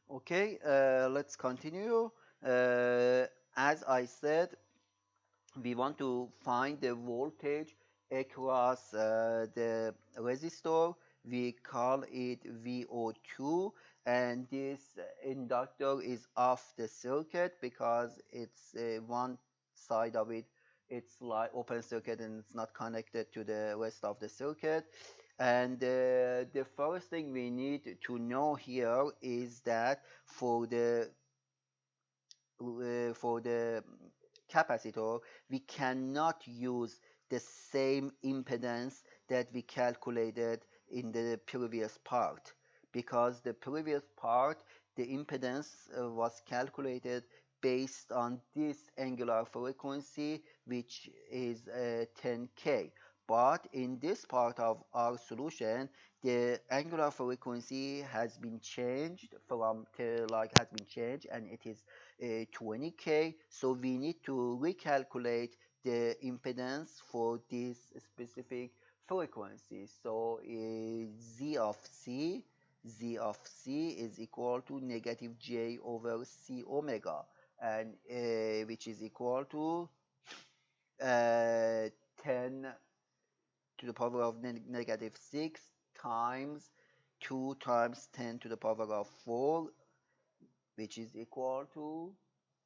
Okay, let's continue. Uh, as I said, we want to find the voltage across the resistor. We call it VO2, and this inductor is off the circuit because it's one side of it, it's like open circuit and it's not connected to the rest of the circuit. And the first thing we need to know here is that for the capacitor, we cannot use the same impedance that we calculated in the previous part, because the previous part, the impedance was calculated based on this angular frequency, which is 10K. But in this part of our solution, the angular frequency has been changed from has been changed, and it is 20K. So we need to recalculate the impedance for this specific frequency. So Z of C is equal to negative J over C omega, and which is equal to 10 to the power of negative 6 times 2 times 10 to the power of 4, which is equal to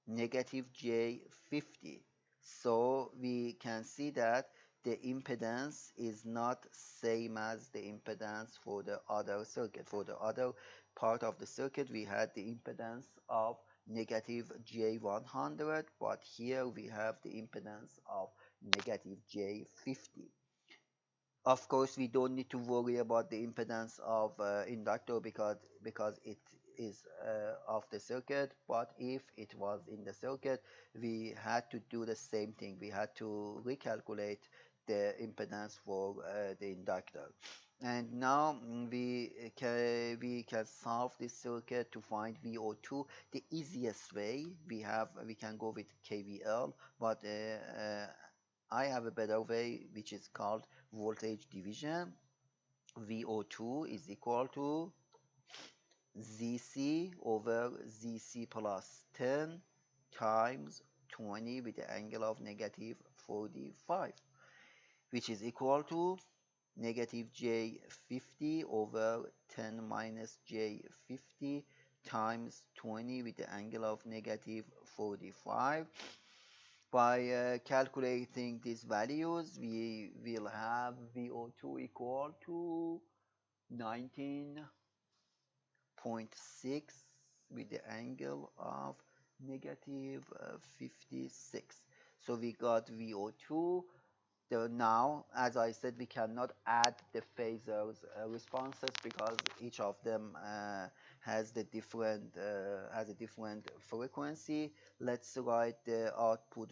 negative J50. So we can see that the impedance is not same as the impedance for the other circuit. For the other part of the circuit, we had the impedance of negative J100, but here we have the impedance of negative J50. Of course, we don't need to worry about the impedance of inductor because it is of the circuit. But if it was in the circuit, we had to do the same thing. We had to recalculate the impedance for the inductor. And now we can solve this circuit to find VO2. The easiest way we can go with KVL, but I have a better way, which is called voltage division. VO2 is equal to ZC over ZC plus 10 times 20 with the angle of negative 45, which is equal to negative J50 over 10 minus J50 times 20 with the angle of negative 45. By calculating these values, we will have VO2 equal to 19.6 with the angle of negative 56. So we got VO2. Now, as I said, we cannot add the phasors responses because each of them has a different frequency. Let's write the output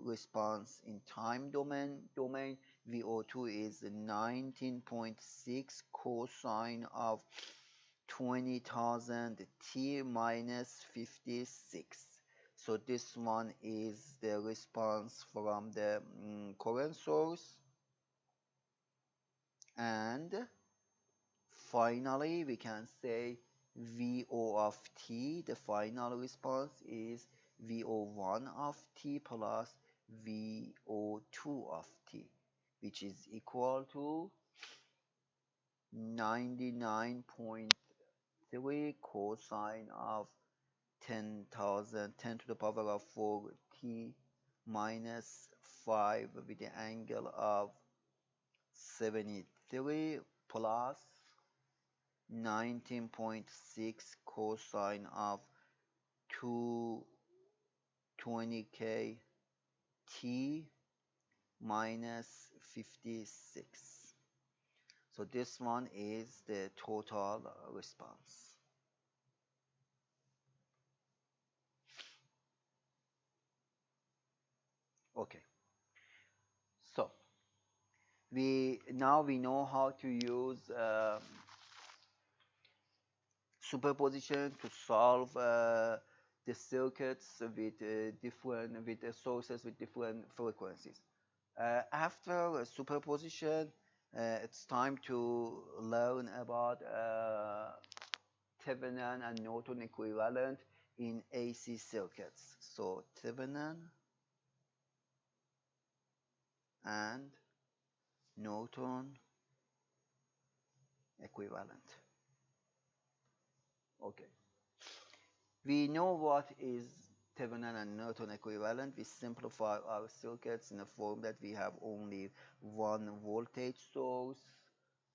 response in time domain. VO2 is 19.6 cosine of 20,000 t minus 56. So this one is the response from the current source. And finally, we can say VO of t, the final response is VO1 of t plus VO2 of t, which is equal to 99.3 cosine of 10,000, 10 to the power of 4 t minus 5 with the angle of 73 plus 19.6 cosine of 220k t minus 56. So this one is the total response. Okay, so we know how to use superposition to solve the circuits with sources with different frequencies. After superposition, it's time to learn about Thevenin and Norton equivalent in AC circuits. So Thevenin and Norton equivalent. Okay. We know what is Thevenin and Norton equivalent. We simplify our circuits in a form that we have only one voltage source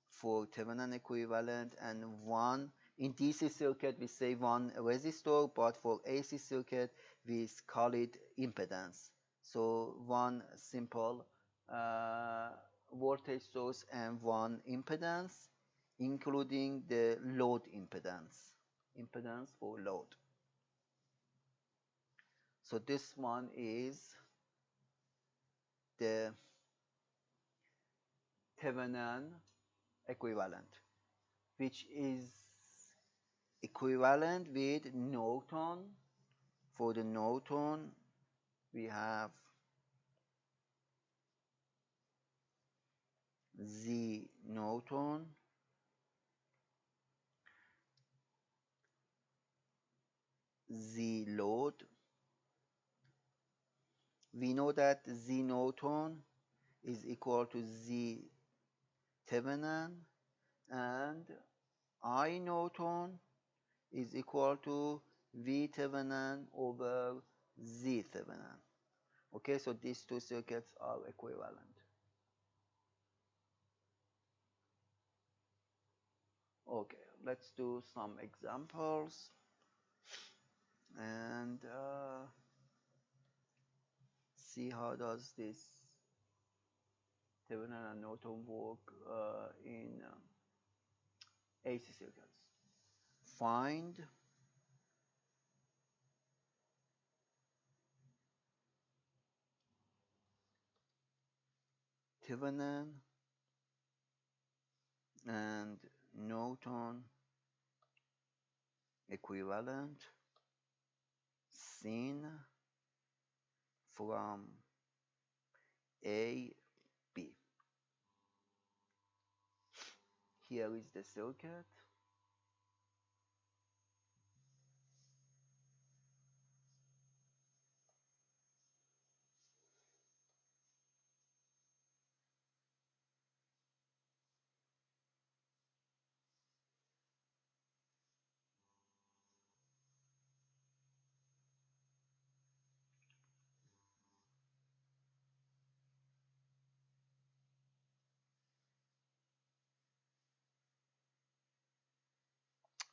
for Thevenin equivalent and one in DC circuit we say one resistor, but for AC circuit we call it impedance. So one simple voltage source and one impedance, including the load impedance for load. So this one is the Thevenin equivalent, which is equivalent with Norton. For the Norton, we have Z Norton Z load. We know that Z Norton is equal to Z Thevenin and I Norton is equal to V Thevenin over Z Thevenin. Okay, so these two circuits are equivalent. Okay, let's do some examples and see how does this Thevenin and Norton work in AC circuits. Find Thevenin and Norton equivalent seen from A, B. Here is the circuit.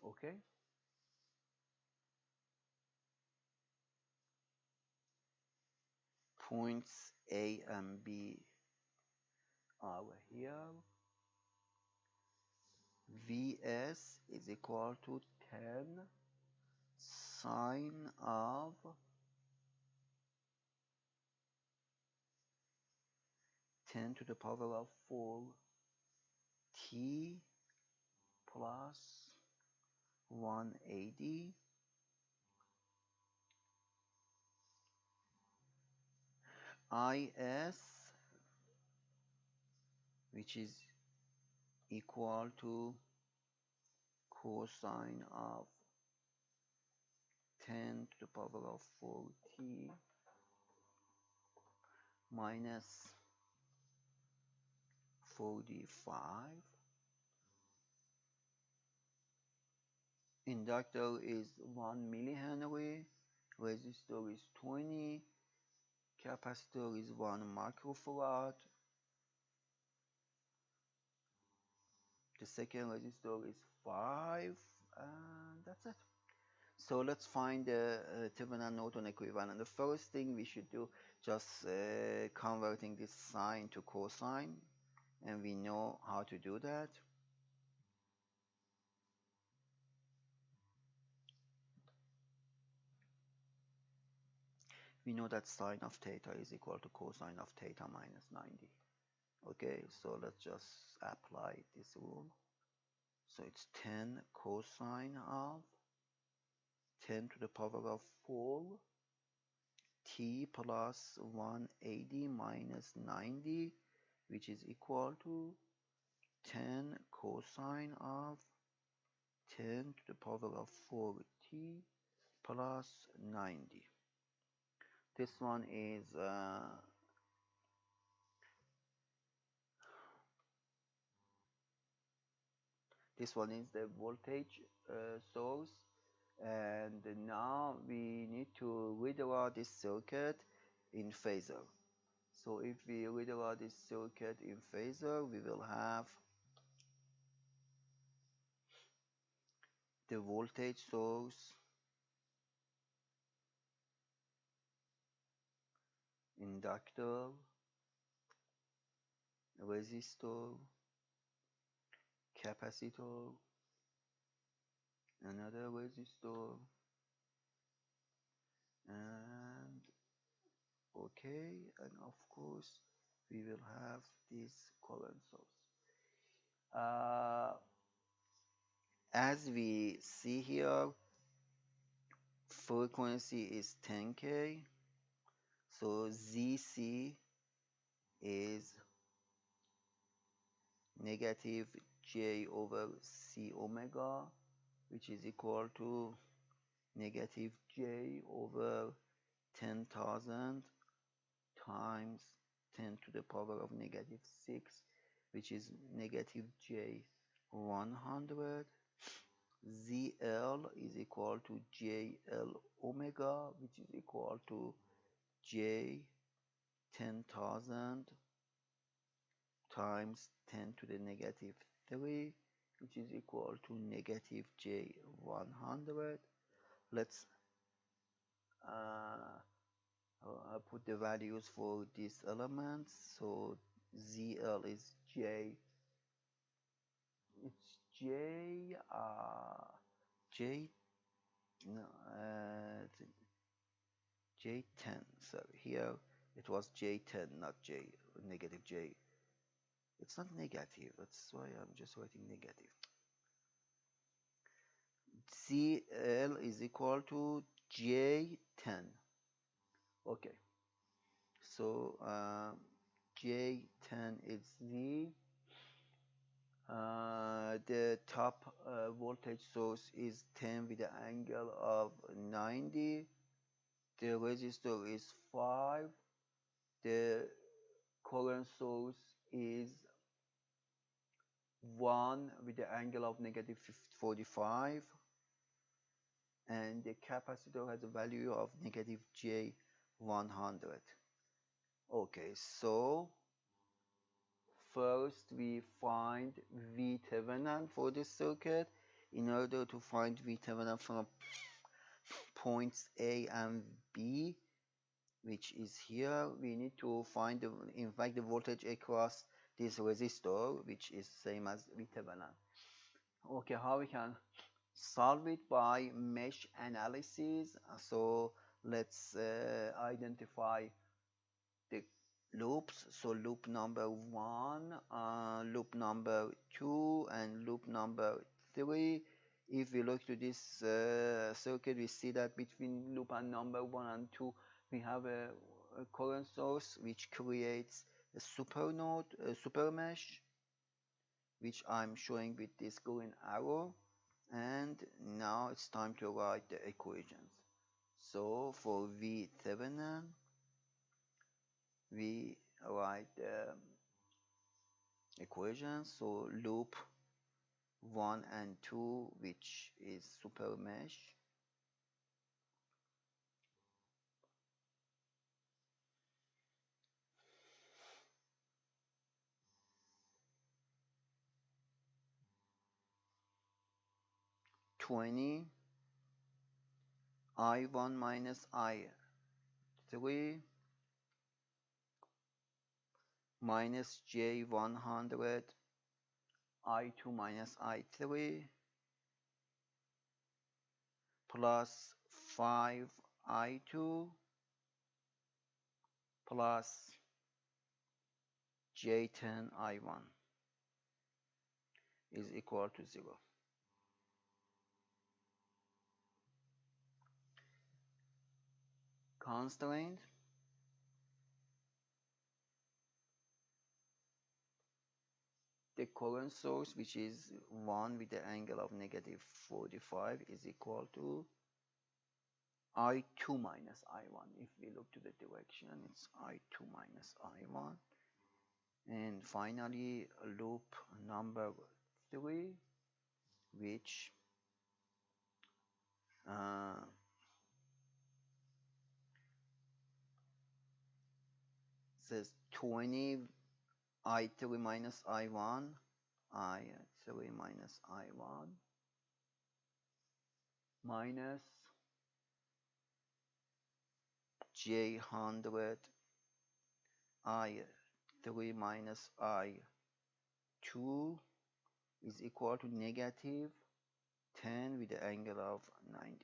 Okay. Points A and B are here. Vs is equal to 10 sine of 10 to the power of 4 t plus 180 is, which is equal to cosine of 10 to the power of 4t minus 45. Inductor is 1 millihenry, resistor is 20, capacitor is 1 microfarad. The second resistor is 5, and that's it. So let's find the Thevenin Norton equivalent. The first thing we should do, just converting this sine to cosine, and we know how to do that. We know that sine of theta is equal to cosine of theta minus 90. Okay, so let's just apply this rule. So it's 10 cosine of 10 to the power of 4 t plus 180 minus 90, which is equal to 10 cosine of 10 to the power of 4t plus 90. This one is the voltage source, and now we need to redraw this circuit in Phasor. So if we redraw this circuit in Phasor, we will have the voltage source, inductor, resistor, capacitor, another resistor, and okay, and of course we will have this current source. As we see here, frequency is 10K, so ZC is negative J over C omega, which is equal to negative J over 10,000 times 10 to the power of negative 6, which is negative J 100. ZL is equal to JL omega, which is equal to J 10,000 times 10 to the negative 3, which is equal to negative J 100. Let's put the values for these elements. So ZL is J, it's J, no, J10. So here it was J10, not J, negative J. It's not negative, that's why I'm just writing negative. CL is equal to J10. Okay, so J10 is Z. The top voltage source is 10 with the angle of 90. The resistor is 5. The current source is 1 with the angle of negative 45. And the capacitor has a value of negative J 100. Okay, so first we find Thevenin for this circuit. In order to find Thevenin from points A and B, which is here, we need to find in fact the voltage across this resistor, which is same as Thevenin. Okay, how we can solve it? By mesh analysis. So let's identify the loops. So loop number 1, loop number 2, and loop number 3. If we look to this circuit, we see that between loop and number 1 and 2 we have a current source which creates a super node, a super mesh, which I'm showing with this green arrow. And now it's time to write the equations. So for Thevenin, we write the equations. So loop 1 and 2, which is super mesh, I1 minus I3 minus J100 I2 minus I3 plus 5 I2 plus J10 I1 is equal to 0. Constraint: the current source, which is 1 with the angle of negative 45, is equal to I2 minus I1. If we look to the direction, it's I2 minus I1. And finally, loop number 3, which says 20 I3 minus I1, I3 minus I1 minus J100 I3 minus I2 is equal to negative 10 with the angle of 90.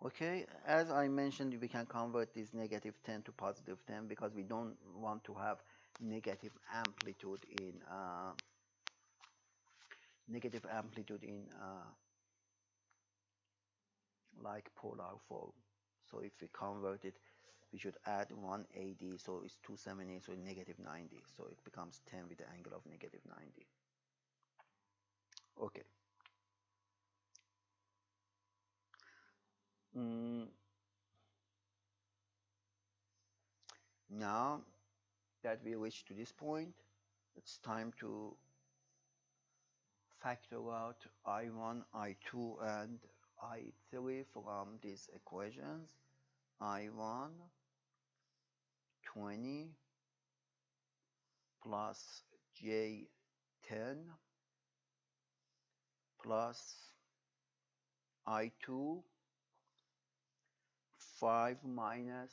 Okay, as I mentioned, we can convert this negative 10 to positive 10 because we don't want to have negative amplitude in like polar form. So if we convert it, we should add 180, so it's 270, so negative 90. So it becomes 10 with the angle of negative 90. Okay. Now that we reached to this point, it's time to factor out I1, I2, and I3 from these equations. I1 20 plus J10 plus I2 5 minus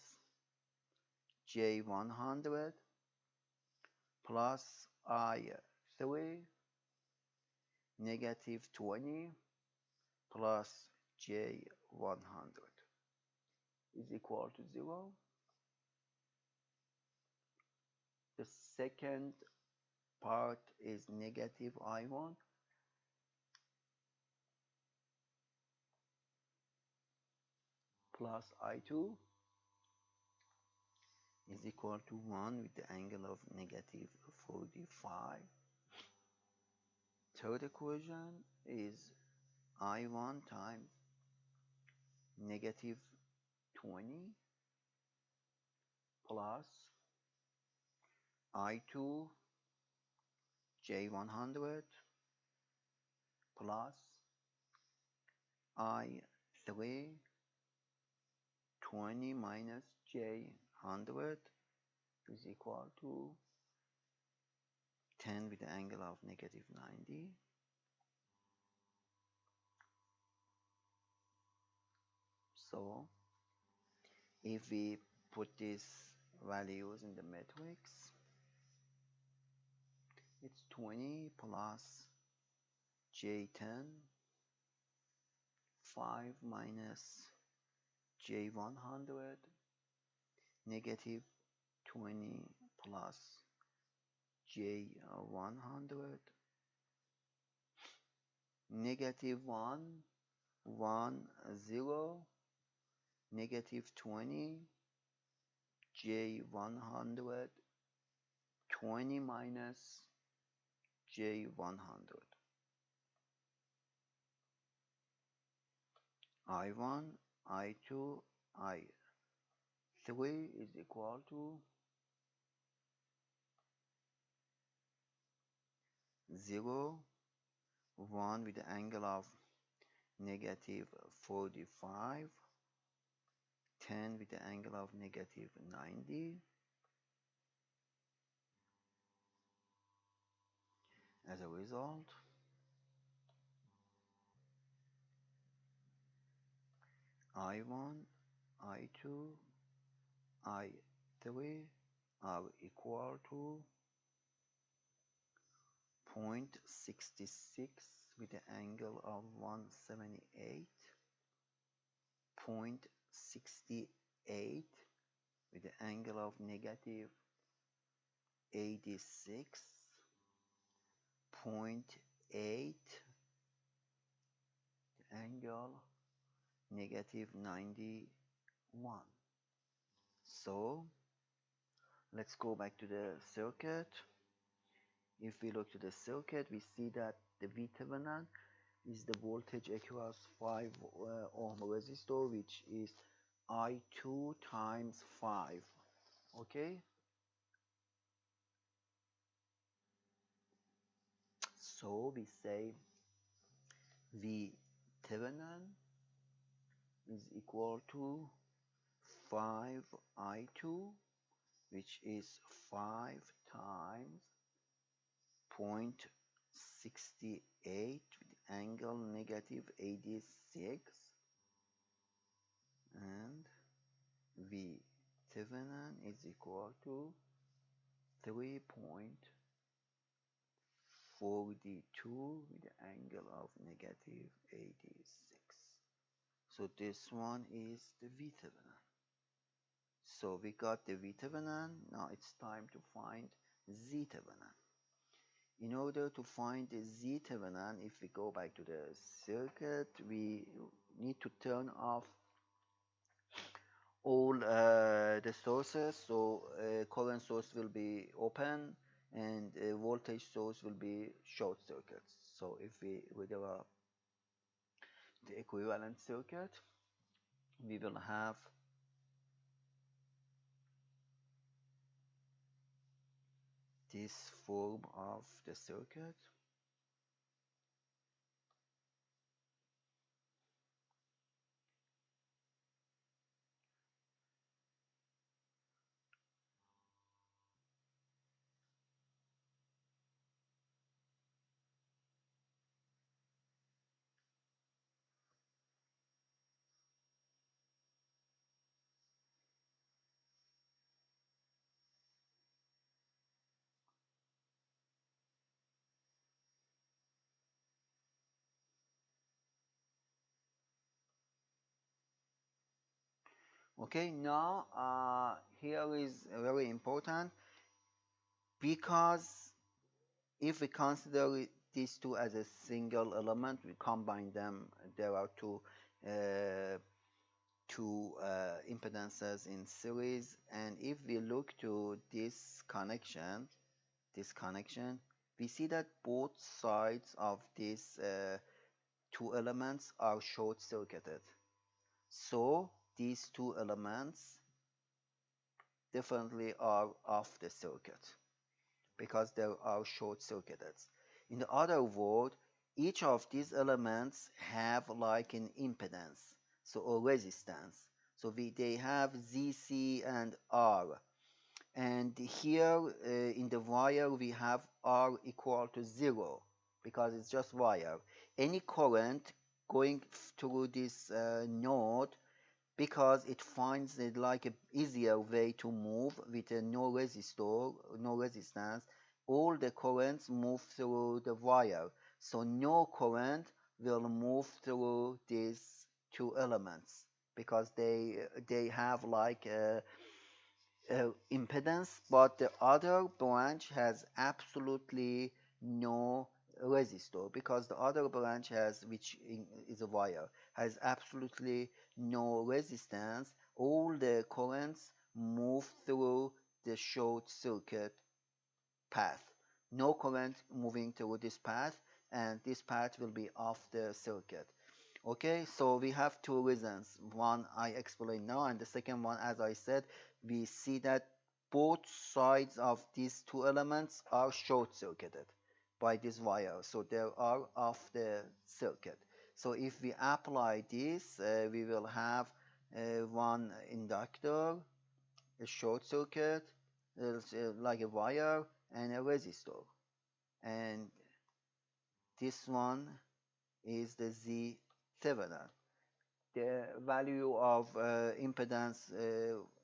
J100 plus I3 negative 20 plus J100 is equal to 0. The second part is negative I1 plus I2 is equal to 1 with the angle of negative 45. Third equation is I1 times negative 20 plus I2 J100 plus I3 20 minus J100 is equal to 10 with the angle of negative 90. So if we put these values in the matrix, it's 20 plus J10, 5 minus J100, negative 20 plus J100, negative 1, 1, 0, negative 20, J100, 20 minus J100. I1, I2, I3 is equal to 0, 1 with the angle of negative 45, 10 with the angle of negative 90. As a result, I1, I2, I3 are equal to 0.66 with the angle of 178, 0.68 with the angle of negative 86, 0.8 angle negative 91. So let's go back to the circuit. if we look to the circuit, we see that the Thevenin is the voltage across 5 ohm resistor, which is I2 times 5. Okay, so we say V Thevenin is equal to 5I2, which is 5 times 0.68 with angle negative 86, and V Thevenin is equal to 3.42 with the angle of negative 86. So this one is the V Thevenin. So we got the V Thevenin. Now it's time to find Z Thevenin. In order to find the Z Thevenin, if we go back to the circuit, we need to turn off all the sources. So current source will be open and voltage source will be short circuits. So if we develop the equivalent circuit, we will have this form of the circuit. Okay, now here is very important, because if we consider these two as a single element, we combine them. There are uh, two impedances in series, and if we look to this connection, we see that both sides of these two elements are short circuited. So these two elements definitely are off the circuit because they are short circuited. In the other word, each of these elements have like an impedance, so a resistance. So they have ZC and R. And here in the wire we have R equal to 0 because it's just wire. Any current going through this node, because it finds it like an easier way to move with a no resistor, no resistance, all the currents move through the wire. So no current will move through these two elements because they have like a impedance, but the other branch has absolutely no resistor, because the other branch has, which is a wire, has absolutely no resistance. All the currents move through the short circuit path. No current moving through this path, and this path will be off the circuit. Okay, so we have two reasons. One I explained now, and the second one, as I said, we see that both sides of these two elements are short circuited by this wire, so they are off the circuit. So if we apply this, we will have one inductor, a short circuit, like a wire, and a resistor. And this one is the Z Thevenin. The value of impedance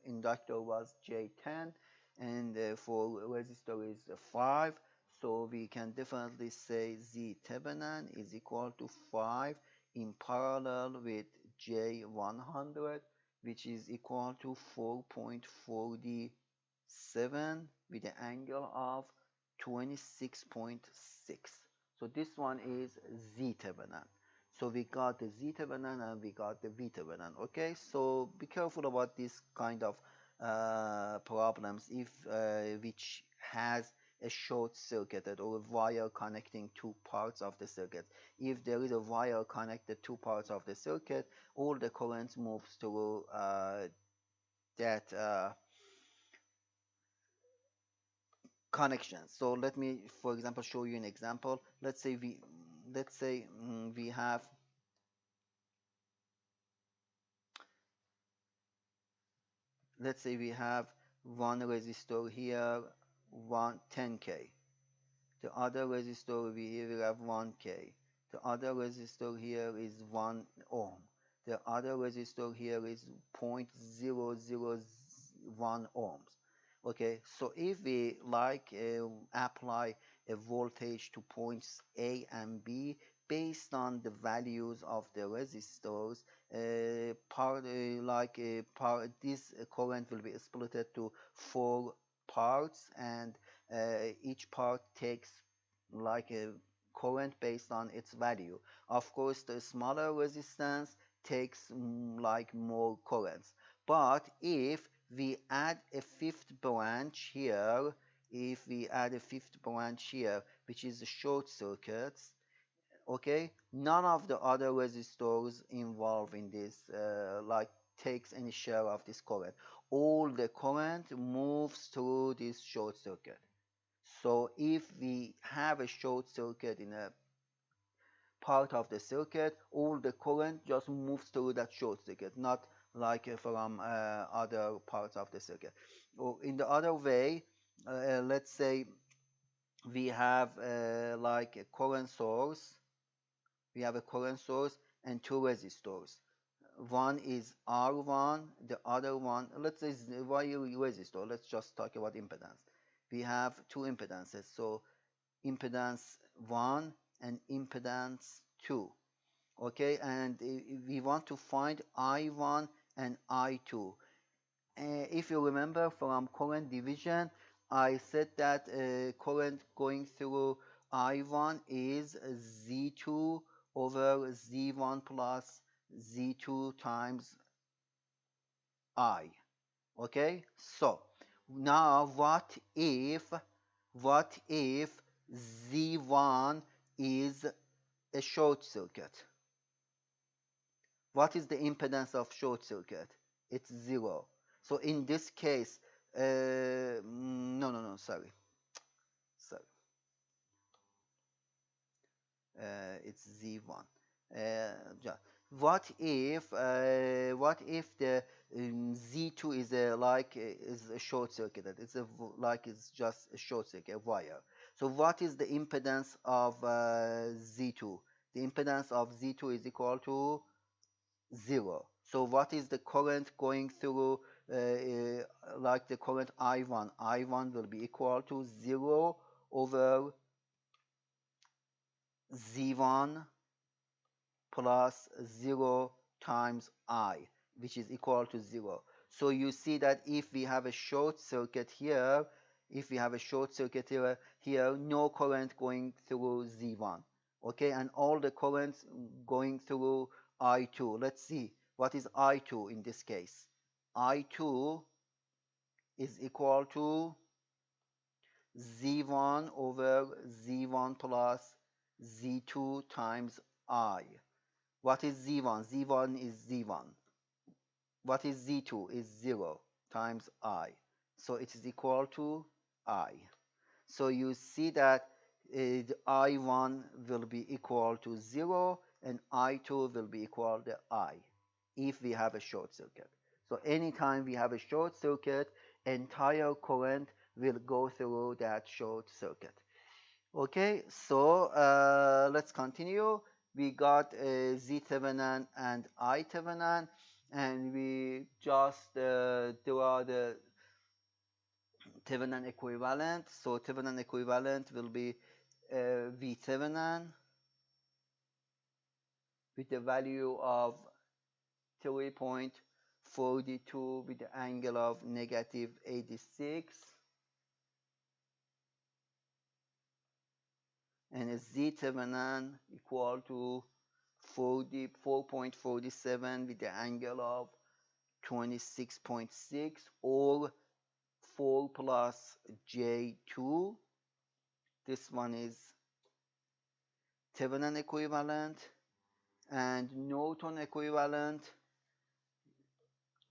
inductor was J10, and for resistor is 5. So we can definitely say Z Thevenin is equal to 5 in parallel with J100, which is equal to 4.47 with an angle of 26.6. So this one is Z Thevenin. So we got the Z Thevenin and we got the V Thevenin. Okay, so be careful about this kind of problems if which has a short circuited or a wire connecting two parts of the circuit. If there is a wire connected two parts of the circuit, all the current moves through that connection. So let me, for example, show you an example. Let's say we have one resistor here, 10K. The other resistor we will have 1K. The other resistor here is 1 ohm. The other resistor here is 0.001 ohms. Okay, so if we apply a voltage to points A and B based on the values of the resistors, this current will be split to 4 parts, and each part takes like a current based on its value. Of course, the smaller resistance takes like more currents. But if we add a fifth branch here, which is the short circuits, okay, none of the other resistors involved in this takes any share of this current. All the current moves through this short circuit. So if we have a short circuit in a part of the circuit, all the current just moves through that short circuit, not like from other parts of the circuit. Or in the other way, let's say we have like a current source. We have a current source and two resistors. One is R1, the other one, let's say Y resistor. Let's just talk about impedance. We have two impedances, so impedance 1 and impedance 2. Okay, and we want to find I1 and I2. If you remember from current division, I said that current going through I1 is Z2 over Z1 plus Z2 times I. Okay, so now what if Z1 is a short circuit? What is the impedance of short circuit? It's 0. So in this case, sorry. It's Z1. Yeah. What if the Z2 is a short circuit? It's just a short circuit, a wire. So what is the impedance of Z2? The impedance of Z2 is equal to 0. So what is the current going through the current I1? I1 will be equal to 0 over Z1 plus 0 times I, which is equal to 0. So you see that if we have a short circuit here, no current going through Z1. Okay, and all the currents going through I2. Let's see, what is I2 in this case? I2 is equal to Z1 over Z1 plus Z2 times I. What is Z1? Z1 is Z1. What is Z2? Is 0 times I. So it is equal to I. So you see that the I1 will be equal to 0 and I2 will be equal to I if we have a short circuit. So anytime we have a short circuit, entire current will go through that short circuit. Okay, so let's continue. We got Z Thevenin and I Thevenin, and we just draw the Thevenin equivalent. So Thevenin equivalent will be V Thevenin with the value of 3.42 with the angle of negative 86. And a Z Thevenin equal to 4.47 with the angle of 26.6, or 4 plus J2. This one is Thevenin equivalent, and Norton equivalent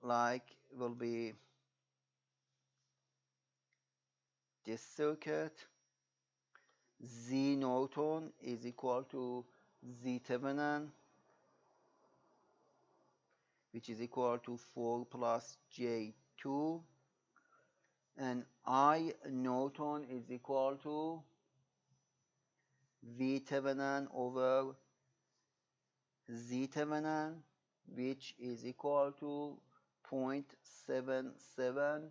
like will be this circuit. Z Norton is equal to Z Thevenin, which is equal to 4 plus J2, and I Norton is equal to V Thevenin over Z Thevenin, which is equal to 0.77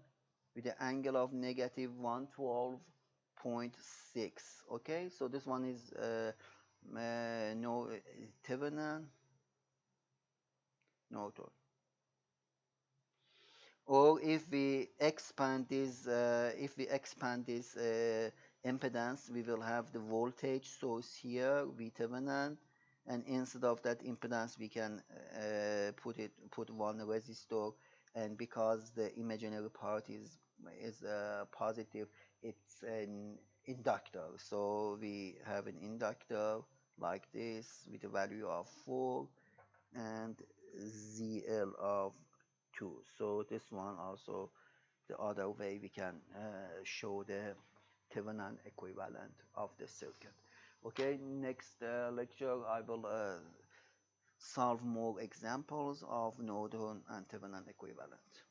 with the angle of negative 112.6. Okay, so this one is no Thevenin Norton. Or if we expand this impedance, we will have the voltage source here, V Thevenin, and instead of that impedance, we can put one resistor, and because the imaginary part is positive, it's an inductor. So we have an inductor like this with a value of 4 and ZL of 2. So this one also, the other way we can show the Thevenin equivalent of the circuit. Okay, next lecture I will solve more examples of Norton and Thevenin equivalent.